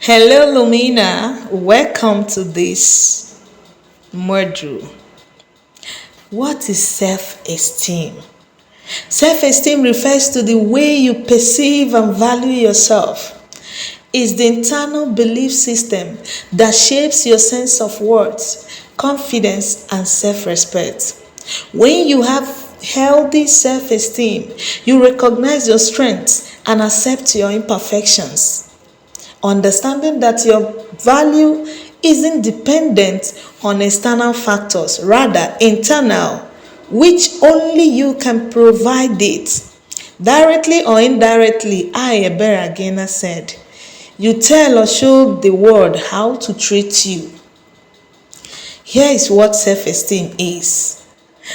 Hello, Lumina. Welcome to this module. What is self-esteem? Self-esteem refers to the way you perceive and value yourself. It's the internal belief system that shapes your sense of worth, confidence, and self-respect. When you have healthy self-esteem, you recognize your strengths and accept your imperfections. Understanding that your value isn't dependent on external factors, rather internal, which only you can provide it. Directly or indirectly, Ebere Agena said, you tell or show the world how to treat you. Here is what self-esteem is.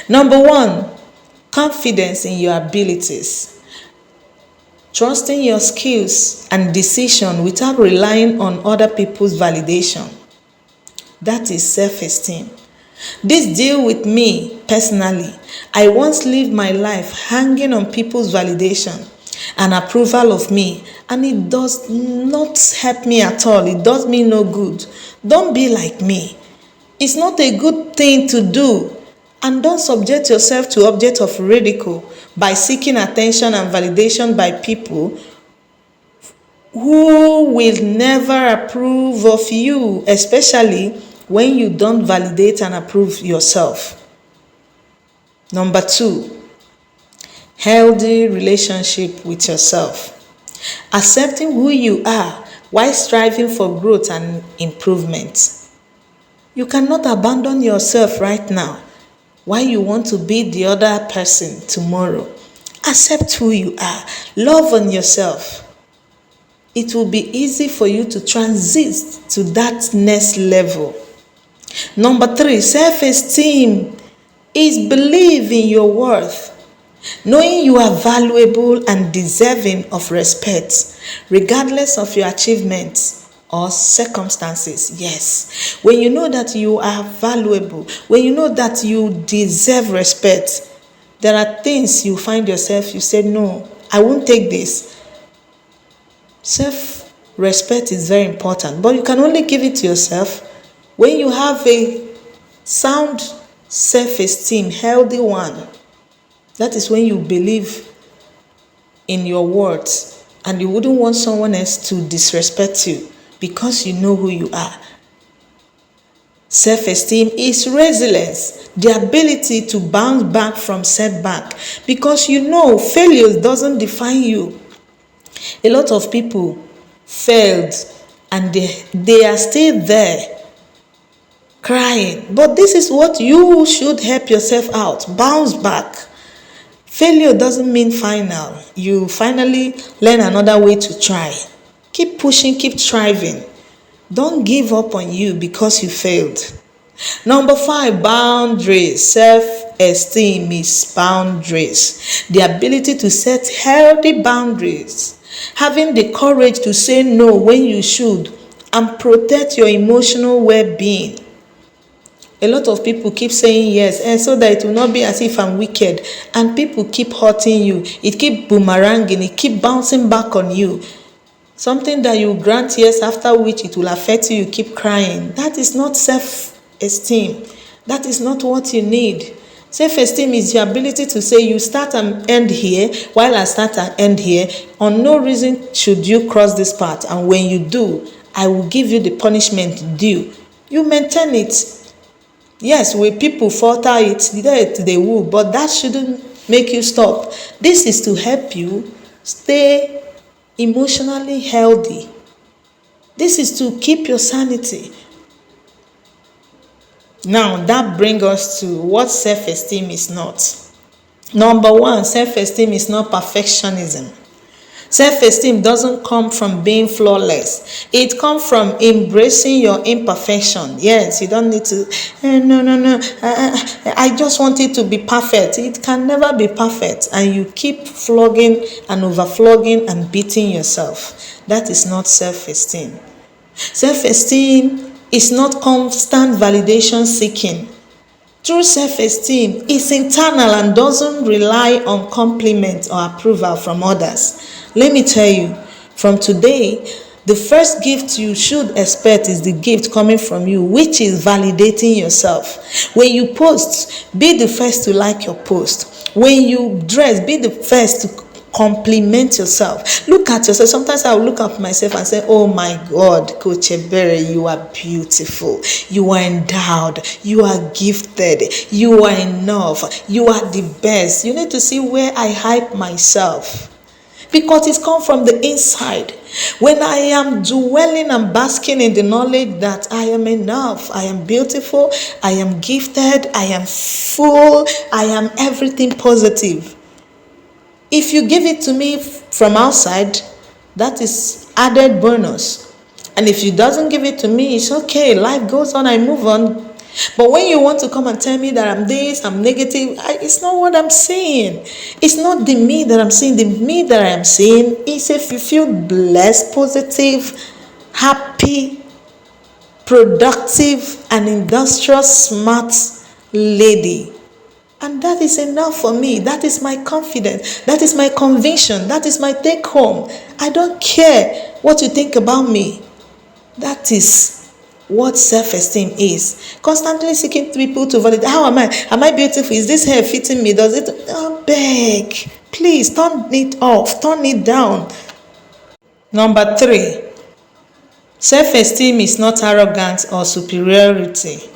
Number one, confidence in your abilities. Trusting your skills and decision without relying on other people's validation. That is self-esteem. This deal with me personally. I once lived my life hanging on people's validation and approval of me, and it does not help me at all. It does me no good. Don't be like me. It's not a good thing to do. And don't subject yourself to objects of ridicule by seeking attention and validation by people who will never approve of you, especially when you don't validate and approve yourself. Number two, healthy relationship with yourself. Accepting who you are while striving for growth and improvement. You cannot abandon yourself right now. Why you want to be the other person tomorrow? Accept who you are. Love on yourself. It will be easy for you to transit to that next level. Number three, self-esteem is belief in your worth. Knowing you are valuable and deserving of respect, regardless of your achievements or circumstances. Yes, when you know that you are valuable, when you know that you deserve respect, there are things you find yourself, you say, no, I won't take this. Self-respect is very important, but you can only give it to yourself when you have a sound self-esteem, healthy one. That is when you believe in your words and you wouldn't want someone else to disrespect you because you know who you are. Self-esteem is resilience, the ability to bounce back from setback, because you know failure doesn't define you. A lot of people failed and they are still there crying, but this is what you should help yourself out. Bounce back. Failure doesn't mean final. You finally learn another way to try. Keep pushing, keep striving. Don't give up on you because you failed. Number five, boundaries. Self-esteem is boundaries. The ability to set healthy boundaries. Having the courage to say no when you should and protect your emotional well-being. A lot of people keep saying yes, and so that it will not be as if I'm wicked. And people keep hurting you. It keep boomeranging. It keep bouncing back on you. Something that you grant yes, after which it will affect you. You keep crying. That is not self-esteem. That is not what you need. Self-esteem is the ability to say you start and end here, while I start and end here. On no reason should you cross this path. And when you do, I will give you the punishment due. You maintain it. Yes, when people falter it, they will, but that shouldn't make you stop. This is to help you stay emotionally healthy. This is to keep your sanity. Now, that brings us to what self-esteem is not. Number one, self-esteem is not perfectionism. Self-esteem doesn't come from being flawless. It comes from embracing your imperfection. Yes, you don't need to, no. I just want it to be perfect. It can never be perfect. And you keep flogging and overflogging and beating yourself. That is not self-esteem. Self-esteem is not constant validation seeking. True self-esteem is internal and doesn't rely on compliment or approval from others. Let me tell you, from today, The first gift you should expect is the gift coming from you, which is validating yourself. When you post, be the first to like your post. When you dress, be the first to compliment yourself. Look at yourself. Sometimes I will look at myself and say, oh my God, Coach Ebere, you are beautiful, you are endowed, you are gifted, you are enough, you are the best. You need to see where I hype myself, because it's come from the inside. When I am dwelling and basking in the knowledge that I am enough, I am beautiful, I am gifted, I am full, I am everything positive. If you give it to me from outside, that is added bonus. And if you doesn't give it to me, it's okay. Life goes on, I move on. But when you want to come and tell me that I'm this, I'm negative, it's not what I'm saying. It's not the me that I'm saying. The me that I'm saying is if you feel blessed, positive, happy, productive, and industrious, smart lady. And that is enough for me. That is my confidence. That is my conviction. That is my take home. I don't care what you think about me. That is what self-esteem is. Constantly seeking people to validate. How am I? Am I beautiful? Is this hair fitting me? Does it? Oh, beg. Please turn it off. Turn it down. Number 3. Self-esteem is not arrogance or superiority.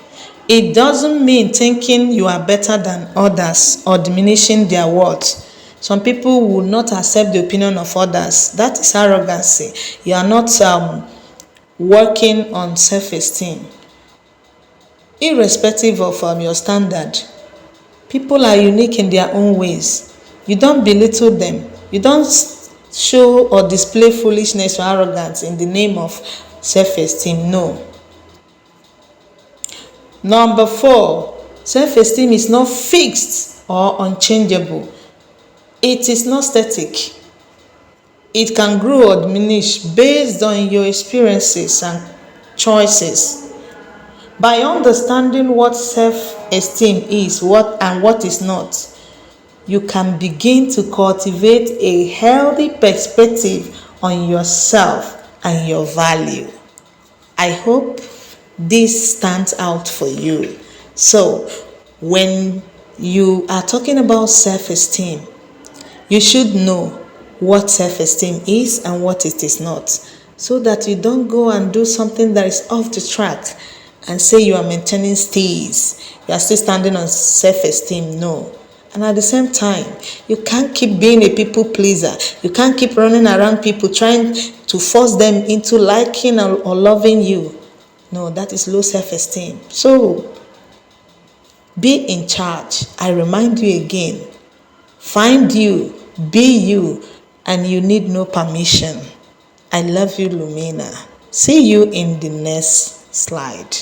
It doesn't mean thinking you are better than others or diminishing their worth. Some people will not accept the opinion of others. That is arrogancy. You are not working on self-esteem. Irrespective of your standard, people are unique in their own ways. You don't belittle them. You don't show or display foolishness or arrogance in the name of self-esteem. No. Number 4, self-esteem is not fixed or unchangeable. It is not static. It can grow or diminish based on your experiences and choices. By understanding what self-esteem is, what is not, you can begin to cultivate a healthy perspective on yourself and your value. I hope this stands out for you. So, when you are talking about self-esteem, you should know what self-esteem is and what it is not, so that you don't go and do something that is off the track and say you are maintaining stays. You are still standing on self-esteem. No. And at the same time, you can't keep being a people pleaser. You can't keep running around people trying to force them into liking or loving you. No, that is low self-esteem. So, be in charge. I remind you again. Find you, be you, and you need no permission. I love you, Lumina. See you in the next slide.